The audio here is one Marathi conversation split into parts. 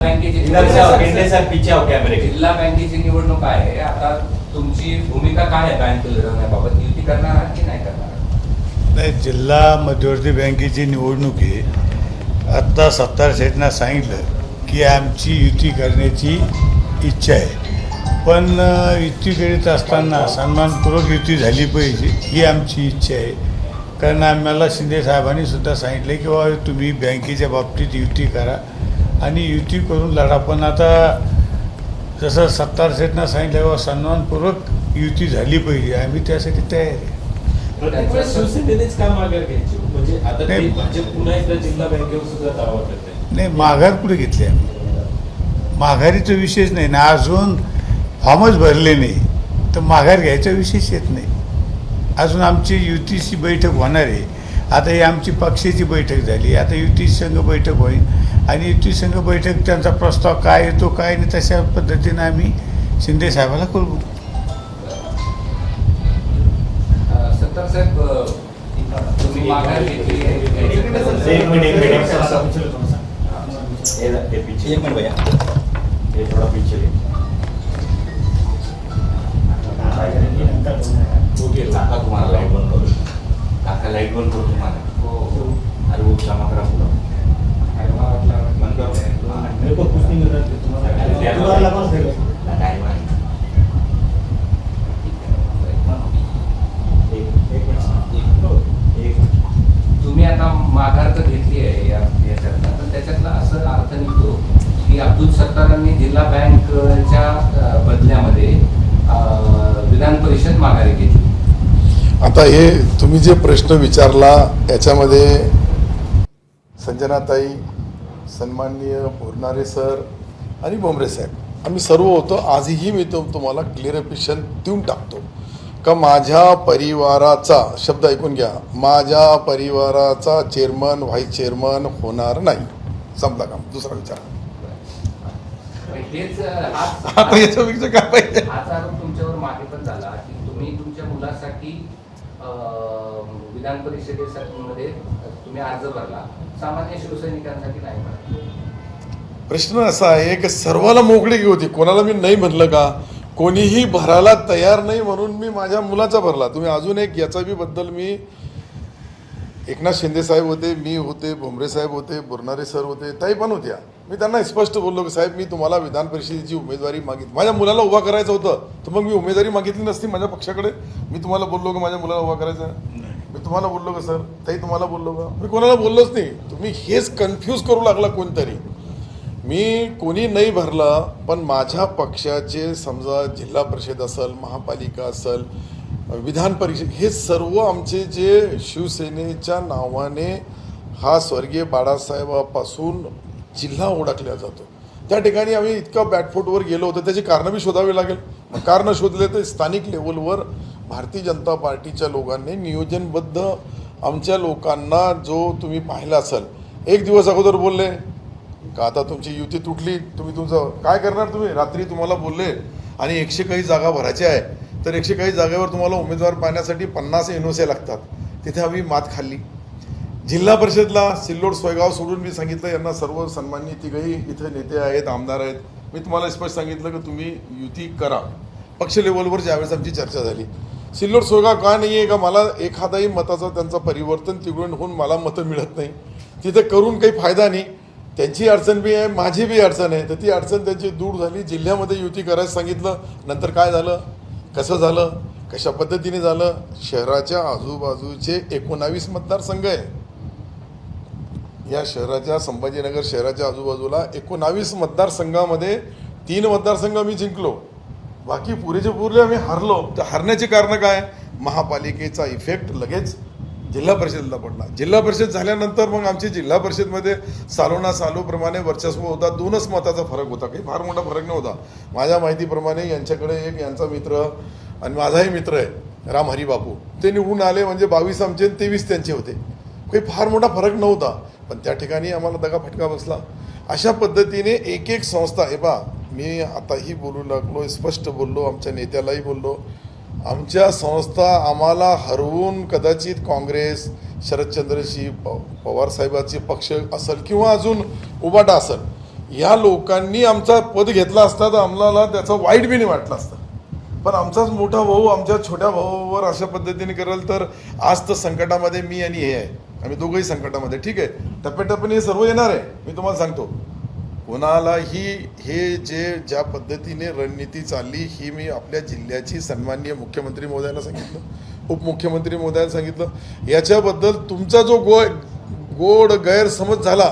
जिल्हा बँकेची निवडणूक आहे, आता तुमची भूमिका काय आहे बँक लढवण्याबाबत? युती करणार आहात की नाही करणार? नाही, जिल्हा मध्यवर्ती बँकेची निवडणूक आहे. आत्ता सत्तार शेठना सांगितलं की आमची युती करण्याची इच्छा आहे, पण युती करीत असताना सन्मानपूर्वक युती झाली पाहिजे ही आमची इच्छा आहे. कारण आम्हाला शिंदे साहेबांनी सुद्धा सांगितलं की बाबा तुम्ही बँकेच्या बाबतीत युती करा आणि युती करून लढा. पण आता जसं सत्तार शेठना सांगितलं बाबा सन्मानपूर्वक युती झाली पाहिजे, आम्ही त्यासाठी तयार आहे. शिवसेनेनेच का माघार घ्यायची? म्हणजे आता ते भाजप पुन्हा एकदा जिल्हा बँकेवर सुद्धा दावा करते. नाही, माघार कुठे घेतली आम्ही? माघारीचा विषयच नाही ना, अजून फॉर्मच भरले नाही तर माघार घ्यायचा विषयच येत नाही. अजून आमची युतीची बैठक होणार आहे. आता ही आमची पक्षाची बैठक झाली, आता युती संघ बैठक होईल आणि युती संघ बैठक त्यांचा प्रस्ताव काय येतो काय नाही तशा पद्धतीनं आम्ही शिंदे साहेबाला कळवू. सत्तार साहेब, तुम्ही माघार घेतली तुम्हाला लाईट बंद करू, काका लाईट बंद करू तुम्हाला. अरे वो क्षमा करा पुढं बंद करू. तुम्ही आता माघार तर घेतली आहे याच्यातला, तर त्याच्यातला असं अर्थ निघतो की अब्दुल सत्तारांनी जिल्हा बँकच्या बदल्यामध्ये विधान परिषद माघारी घेतली. आता हे तुम्ही जे प्रश्न विचारला याच्यामध्ये संजनाताई, सन्माननीय बोरनारे सर आणि भोमरे साहेब आम्ही सर्व होतो. आजही मी तुम्हाला क्लिअरिफिकेशन देऊन टाकतो का माझ्या परिवाराचा, शब्द ऐकून घ्या, माझ्या परिवाराचा चेअरमन व्हाईस चेअरमन होणार नाही. संपला काम. दुसरा विचार. आता याच्यापेक्षा काय पाहिजे? हाच आरोप तुमच्यावर मागे पण झाला की तुम्ही तुमच्या मुलासाठी विधान परिषदेमध्ये तुम्ही अर्ज भरला, सामान्य शिवसैनिकांसाठी नाही भरला. प्रश्न असा आहे की सर्वाला मोकळी होती, कोणाला मी नाही म्हणलं का? कोणीही भरायला तयार नाही म्हणून मी माझ्या मुलाचा भरला. तुम्ही अजून एक याचा बी बद्दल मी एकनाथ शिंदे साहेब होते, मी होते, भोमरे साहेब होते, बोरनारे सर होते, ताई पण होत्या. मी त्यांना स्पष्ट बोललो की साहेब मी तुम्हाला विधान परिषदेची उमेदवारी मागितली, माझ्या मुलाला उभा करायचं होतं, तर मग मी उमेदवारी मागितली नसती माझ्या पक्षाकडे? मी तुम्हाला बोललो की माझ्या मुलाला उभा करायचं? मी तुम्हाला बोललो का सर? ताई तुम्हाला बोललो का? मी कोणाला बोललोच नाही. तुम्ही हेच कन्फ्यूज करू लागला कोणतरी. मी कोणी नाही भरलं, पण माझ्या पक्षाचे समजा जिल्हा परिषद असेल, महापालिका असेल, विधान परिषद, हे सर्व आमचे जे शिवसेनेच्या नावाने हा स्वर्गीय बाळासाहेबापासून जिल्हा ओळखला जातो, त्या ठिकाणी आम्ही इतका बॅकफूटवर गेलो होतो. त्याची कारणं बी शोधावी लागेल. कारणं शोधले तर स्थानिक लेवलवर भारतीय जनता पार्टीच्या लोकांनी नियोजनबद्ध आमच्या लोकांना, जो तुम्ही पाहिला असेल, एक दिवस अगोदर बोलले का आता तुमची युती तुटली, तुम्ही तुमचं काय करणार? तुम्ही रात्री तुम्हाला बोलले आणि 100 काही जागा भरायच्या आहे, तर 100 काही जागेवर तुम्हाला उमेदवार पाहण्यासाठी 50 एनओसी लागतात. तिथे आम्ही मात खाल्ली. जिल्हा परिषदला सिल्लोड सोयगाव सोडून मी सांगितलं यांना सर्व सन्माननीय तिघही इथे नेते आहेत, आमदार आहेत, मी तुम्हाला स्पष्ट सांगितलं की तुम्ही युती करा. पक्ष लेवलवर ज्यावेळेस आमची चर्चा झाली, सिल्लोड सोयगाव का नाही आहे का मला एखादाही मताचं त्यांचं परिवर्तन तिकडून होऊन मला मतं मिळत नाही, तिथे करून काही फायदा नाही. त्यांची अडचण बी आहे, माझी बी अडचण आहे, तर ती अडचण त्यांची दूर झाली. जिल्ह्यामध्ये युती करायचं सांगितलं. नंतर काय झालं, कसं झालं, कशा पद्धतीने झालं? शहराच्या आजूबाजूचे 19 मतदारसंघ आहे. या शहराच्या, संभाजीनगर शहराच्या आजूबाजूला 19 मतदारसंघामध्ये 3 मतदारसंघ आम्ही जिंकलो, बाकी पुरेचे पुरले आम्ही हारलो. तर हारण्याचे कारण काय? महापालिकेचा इफेक्ट लगेच जिल्हा परिषदेला पडला. जिल्हा परिषद झाल्यानंतर मग आमची जिल्हा परिषदमध्ये सालोना सालोप्रमाणे वर्चस्व होता. 2च मताचा फरक होता, काही फार मोठा फरक नव्हता. माझ्या माहितीप्रमाणे यांच्याकडे एक यांचा मित्र आणि माझाही मित्र आहे राम हरी बापू, ते निवडून आले, म्हणजे 22 आमचे 23 त्यांचे होते. काही फार मोठा फरक नव्हता, पण त्या ठिकाणी आम्हाला दगाफटका बसला. अशा पद्धतीने एक एक संस्था, हे पहा मी आताही बोलू लागलो, स्पष्ट बोललो, आमच्या नेत्यालाही बोललो, आमच्या संस्था आम्हाला हरवून कदाचित काँग्रेस, शरदचंद्रजी पवार साहेबांचे पक्ष असेल किंवा अजून उबाटा असेल, या लोकांनी आमचा पद घेतला असता तर आम्हाला त्याचं वाईट बी नाही वाटलं असतं. पण आमचाच मोठा भाऊ आमच्या छोट्या भावावर अशा पद्धतीने करेल तर आज तर संकटामध्ये मी आणि हे आहे, आम्ही दोघंही संकटामध्ये. ठीक आहे, टप्प्याटप्प्याने हे सर्व येणार आहे. मी तुम्हाला सांगतो, कोणालाही हे ज्या पद्धतीने रणनीती चालली ही मी आपल्या जिल्ह्याची सन्माननीय मुख्यमंत्री महोदयांना सांगितलं, उपमुख्यमंत्री महोदयांना सांगितलं. याच्याबद्दल तुमचा जो गोड गैरसमज झाला,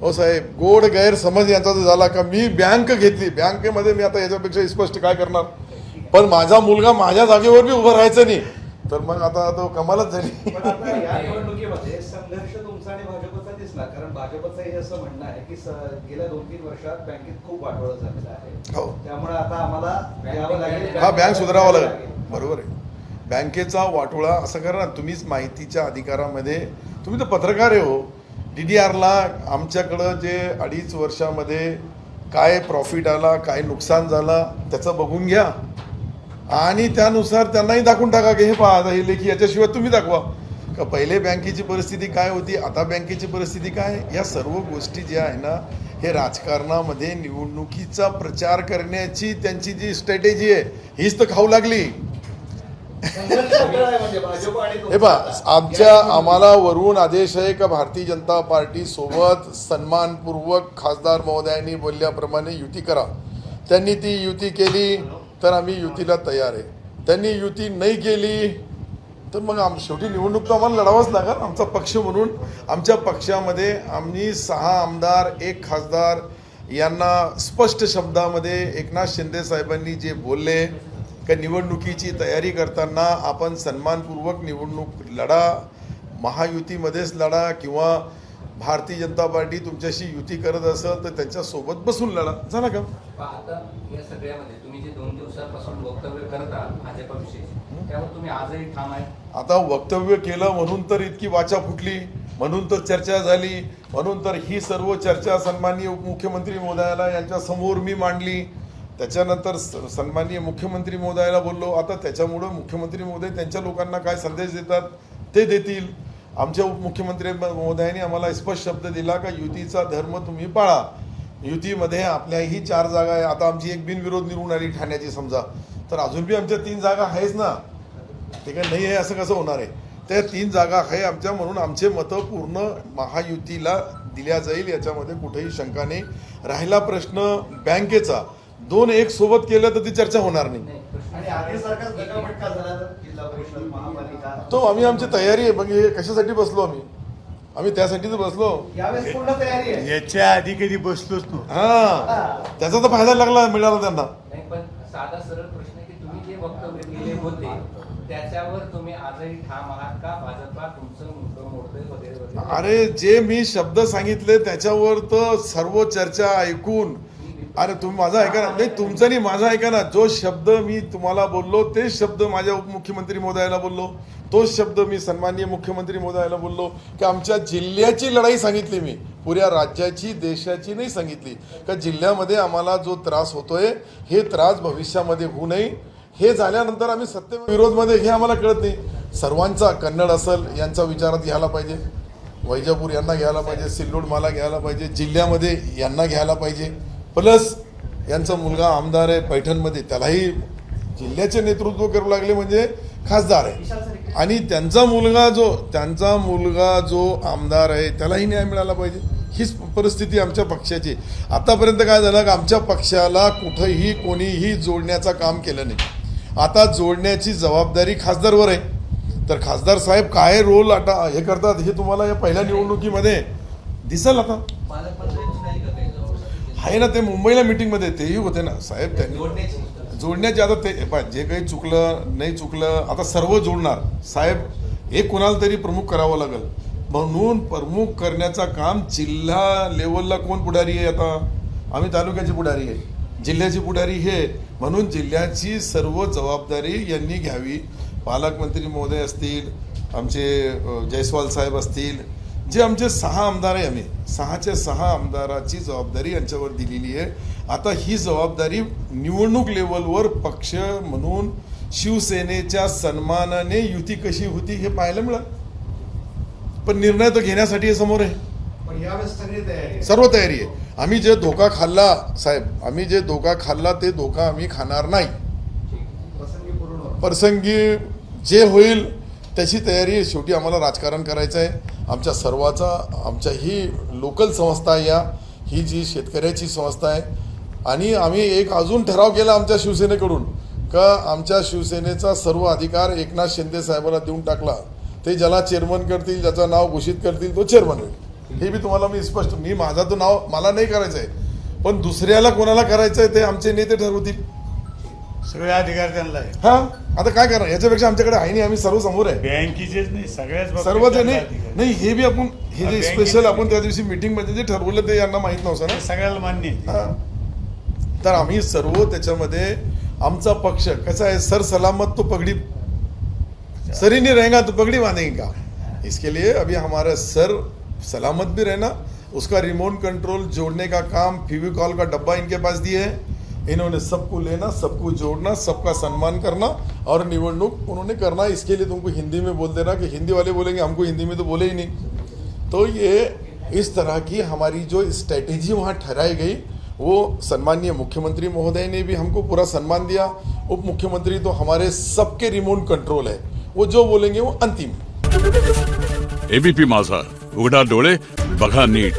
हो साहेब, गोड गैरसमज यांचा जो झाला का मी बँक घेतली, बँकेमध्ये मी आता याच्यापेक्षा स्पष्ट काय करणार, पण माझा मुलगा माझ्या जागेवर बी उभं राहायचं नाही, तर मग आता तो कमालच झाली. पण आता या निवडणुकीमध्ये संघर्ष तुमचा आणि भाजपचा दिसला, कारण भाजपचं हे असं म्हणणं आहे की गेल्या 2-3 वर्षात बँकेत खूप वाटोळं झालेलं आहे. हो. त्यामुळे आता आम्हाला द्यावं लागेल. हा, बँक सुधारावं लागेल. बरोबर आहे. बँकेचा वाटोळा असं करा ना, तुम्हीच माहितीच्या अधिकारामध्ये, तुम्ही तर पत्रकार आहे हो. DDRला आमच्याकडं जे 2.5 वर्षामध्ये काय प्रॉफिट आला, काय नुकसान झाला त्याचं बघून घ्या आणि त्यानुसार त्यांनाही दाखवून टाका की हे पहा आता हे लेखी, याच्याशिवाय तुम्ही दाखवा का पहिले बँकेची परिस्थिती काय होती, आता बँकेची परिस्थिती काय. या सर्व गोष्टी ज्या आहे ना, हे राजकारणामध्ये निवडणुकीचा प्रचार करण्याची त्यांची जी स्ट्रॅटेजी आहे हीच तर खाऊ लागली. संघर्ष वेगळा आहे म्हणजे भाजप आणि हे पहा, आम्हाला वरून आदेश आहे का भारतीय जनता पार्टी सोबत सन्मानपूर्वक खासदार महोदयांनी बोलल्याप्रमाणे युती करा. त्यांनी ती युती केली तर आम्ही युतीला तयार आहे. त्यांनी युती नाही केली तर मग शेवटी निवडणूक तर आम्हाला लढावंच लागेल. आमचा पक्ष म्हणून आमच्या पक्षामध्ये आम्ही 6 आमदार 1 खासदार यांना स्पष्ट शब्दामध्ये एकनाथ शिंदे साहेबांनी जे बोलले का निवडणुकीची तयारी करताना आपण सन्मानपूर्वक निवडणूक लढा, महायुतीमध्येच लढा किंवा भारतीय जनता पार्टी तुमच्याशी युती करत असेल तर त्यांच्यासोबत बसून लढा. झालं का? आता या सगळ्यामध्ये तुम्ही जे 2 दिवसापासून वक्तव्य करत आहात भाजपविषयी, त्यावर तुम्ही आजही ठाम आहे? आता वक्तव्य केलं म्हणून तर इतकी वाचा फुटली, म्हणून तर चर्चा झाली, म्हणून तर ही सर्व चर्चा सन्माननीय उपमुख्यमंत्री महोदयाला यांच्या समोर मी मांडली. त्याच्यानंतर सन्माननीय मुख्यमंत्री महोदयाला बोललो. आता त्याच्यामुळं मुख्यमंत्री महोदय त्यांच्या लोकांना काय संदेश देतात ते देतील. आमच्या उपमुख्यमंत्री महोदयांनी आम्हाला स्पष्ट शब्द दिला का युतीचा धर्म तुम्ही पाळा. युतीमध्ये आपल्याही 4 जागा आहे. आता आमची एक बिनविरोध निवडून आली ठाण्याची समजा, तर अजून बी आमच्या 3 जागा आहेच ना. ते काय नाही आहे असं कसं होणार आहे. त्या 3 जागा आहे आमच्या, म्हणून आमचे मतं पूर्ण महायुतीला दिल्या जाईल, याच्यामध्ये कुठेही शंका नाही. राहिला प्रश्न बँकेचा, 2-1 सोबत केलं तर ती चर्चा होणार नाही. आणि आधीसारखाच गटाफटका झाला तर जिल्हा परिषद महापालिका तो आम्ही आमची तयारी आहे. मग हे कशासाठी बसलो आम्ही त्यासाठीच बसलो. यावेळेस पूर्ण तयारी आहे. याच्या आधी कधी बसलोच नव्हतो. हा, त्याचा तर फायदा मिळाला त्यांना. नाही, पण साधा सरळ प्रश्न की तुम्ही जे वक्तव्य केले होते त्याच्यावर तुम्ही आजही ठाम आहात का? भाजपा तुमचं मुद्दं मोडतंय वगैरे वगैरे? अरे जे मी शब्द सांगितले त्याच्यावर तर सर्व चर्चा ऐकून, अरे तुम्ही माझा ऐका ना, नाही तुमचं नाही माझा ऐका ना. जो शब्द मी तुम्हाला बोललो तेच शब्द माझ्या उपमुख्यमंत्री महोदयाला बोललो, तोच शब्द मी सन्माननीय मुख्यमंत्री महोदयाला बोललो की आमच्या जिल्ह्याची लढाई सांगितली. मी पुऱ्या राज्याची देशाची नाही सांगितली. का जिल्ह्यामध्ये आम्हाला जो त्रास होतोय हे त्रास भविष्यामध्ये होऊ नये. हे झाल्यानंतर आम्ही सत्य विरोधमध्ये हे आम्हाला कळत नाही. सर्वांचा कन्नड असेल यांचा विचारात घ्यायला पाहिजे, वैजापूर यांना घ्यायला पाहिजे, सिल्लोड मला घ्यायला पाहिजे, जिल्ह्यामध्ये यांना घ्यायला पाहिजे. प्लस यांचा मुलगा आमदार आहे पैठणमध्ये, त्यालाही जिल्ह्याचे नेतृत्व करू लागले म्हणजे खासदार आहे. आणि त्यांचा मुलगा जो आमदार आहे त्यालाही न्याय मिळाला पाहिजे. हीच परिस्थिती आमच्या पक्षाची. आतापर्यंत काय झालं की आमच्या पक्षाला कुठंही कोणीही जोडण्याचं काम केलं नाही. आता जोडण्याची जबाबदारी खासदारवर आहे. तर खासदार साहेब काय रोल आता हे करतात हे तुम्हाला या पहिल्या निवडणुकीमध्ये दिसेल. आता आहे ना, ते मुंबईला मीटिंगमध्ये तेही होते ना साहेब. त्यांनी जोडण्याचे आता ते जे काही चुकलं नाही चुकलं आता सर्व जोडणार साहेब. एक कोणाला तरी प्रमुख करावं लागेल, म्हणून प्रमुख करण्याचं काम जिल्हा लेवलला कोण पुढारी आहे? आता आम्ही तालुक्याची पुढारी आहे, जिल्ह्याची पुढारी हे, म्हणून जिल्ह्याची सर्व जबाबदारी यांनी घ्यावी. पालकमंत्री महोदय असतील, आमचे जयस्वाल साहेब असतील, जे आमचे 6 आमदार आहे, आम्ही 6च्या 6 आमदाराची जबाबदारी यांच्यावर दिलेली आहे. आता ही जबाबदारी निवडणूक लेवलवर पक्ष म्हणून शिवसेनेच्या सन्मानाने युती कशी होती हे पाहायला मिळालं. पण निर्णय तर घेण्यासाठी हे समोर आहे. पण यावेळेस सगळी तयारी आहे. सर्व तयारी आहे. आम्ही जे धोका खाल्ला साहेब, आम्ही जे धोका खाल्ला ते धोका आम्ही खाणार नाही. प्रसंगी पूर्ण होणार. प्रसंगी जे होईल त्याची तयारी आहे. शेवटी आम्हाला राजकारण करायचं आहे. आमच्या सर्वाचा, आमच्या ही लोकल संस्था आहे, ही जी शेतकऱ्याची संस्था आहे. आणि आम्ही एक अजून ठराव केला आमच्या शिवसेनेकडून का आमच्या शिवसेनेचा सर्व अधिकार एकनाथ शिंदे साहेबांना देऊन टाकला. ते ज्याला चेअरमन करतील, ज्याचं नाव घोषित करतील तो चेअरमन होईल. हे बी तुम्हाला मी स्पष्ट, मी माझा तो नाव मला नाही करायचं आहे, पण दुसऱ्याला कोणाला करायचं आहे ते आमचे नेते ठरवतील. सगळे अधिकार त्यांना आहे. हा, आता काय करणार, याच्यापेक्षा आमच्याकडे आहे नाही. आम्ही सर्व समोर आहे. बँकेचेच नाही, सगळ्याच बाबतीत सर्व ते त्यांना नाही अधिकार आहे. नाही, हे बी आपण हे जे बँकेचे- स्पेशल आपण त्या दिवशी मीटिंग मध्ये जे ठरवलं ते यांना माहित नव्हतं ते ना. सगळ्याला मान्य आहे. हा. तर आम्ही सर्व त्याच्यामध्ये आमचा पक्ष कसा आहे, सर सलामत तो पगड़ी सर ही नहीं रहेगा तो पगड़ी बांधेंगे का. इसके लिए अभी हमारा सर सलामत भी रहना, उसका रिमोट कंट्रोल जोड़ने का काम, फेविकॉल का डब्बा इनके पास दिए है. इन्होंने सबको लेना, सबको जोड़ना, सबका सम्मान करना और निवडणूक उन्होंने करना. इसके लिए तुमको हिंदी में बोल देना कि हिंदी वाले बोलेंगे, हमको हिंदी में तो बोले ही नहीं. तो ये इस तरह की हमारी जो स्ट्रैटेजी वहाँ ठहराई गई, वो सन्माननीय मुख्यमंत्री महोदय ने भी हमको पूरा सम्मान दिया. उप मुख्यमंत्री तो हमारे सबके रिमोट कंट्रोल है, वो जो बोलेंगे वो अंतिम. एबीपी माझा, उघडा डोळे बघा नीट.